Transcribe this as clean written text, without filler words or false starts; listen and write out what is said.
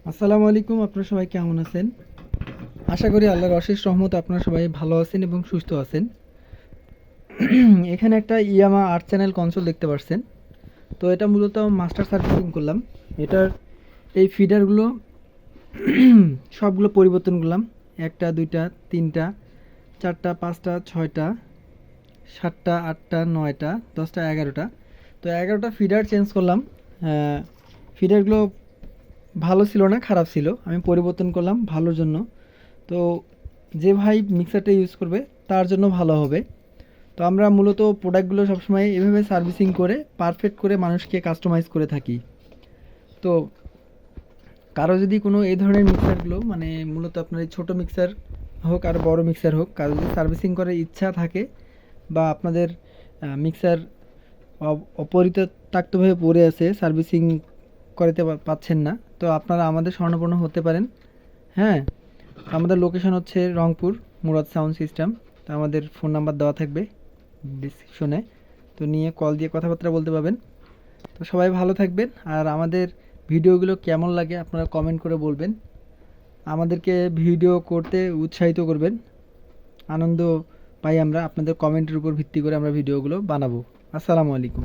আসসালামু আলাইকুম। আপনারা সবাই কেমন আছেন? আশা করি আল্লাহর অশেষ রহমতে আপনারা সবাই ভালো আছেন এবং সুস্থ আছেন। এখানে একটা ইয়ামা ৮ চ্যানেল কনসোল দেখতে পাচ্ছেন। তো এটা মূলত মাস্টার সার্ভিসিং করলাম। এটার এই ফিডারগুলো সবগুলো পরিবর্তন করলাম। ১টা, ২টা, ৩টা, ৪টা, ৫টা, ৬টা, ৭টা, ৮টা, ৯টা, ১০টা, ১১টা। তো ১১টা ফিডার চেঞ্জ করলাম। ফিডারগুলো ভালো ছিল না, খারাপ ছিল। আমি পরিবর্তন করলাম ভালোর জন্য। তো যে ভাই মিক্সারটা ইউজ করবে তার জন্য ভালো হবে। তো আমরা মূলত প্রোডাক্টগুলো সবসময় এভাবে সার্ভিসিং করে পারফেক্ট করে মানুষকে কাস্টমাইজ করে থাকি। তো কারো যদি কোনো এই ধরনের মিক্সারগুলো মানে মূলত আপনার এই ছোটো মিক্সার হোক আর বড় মিক্সার হোক, কারো যদি সার্ভিসিং করার ইচ্ছা থাকে বা আপনাদের মিক্সার অপরিত্যক্তভাবে পড়ে আছে, সার্ভিসিং করাতে পাচ্ছেন না, তো আপনারা আমাদের শরণাপন্ন হতে পারেন। হ্যাঁ, আমাদের লোকেশন হচ্ছে রংপুর, মুরাদ সাউন্ড সিস্টেম। তো আমাদের ফোন নাম্বার দেওয়া থাকবে ডিসক্রিপশনে, তো নিয়ে কল দিয়ে কথাবার্তা বলতে পারবেন। তো সবাই ভালো থাকবেন, আর আমাদের ভিডিওগুলো কেমন লাগে আপনারা কমেন্ট করে বলবেন। আমাদেরকে ভিডিও করতে উৎসাহিত করবেন। আনন্দ পাই আমরা আপনাদের কমেন্টের উপর ভিত্তি করে আমরা ভিডিওগুলো বানাবো। আসসালামু আলাইকুম।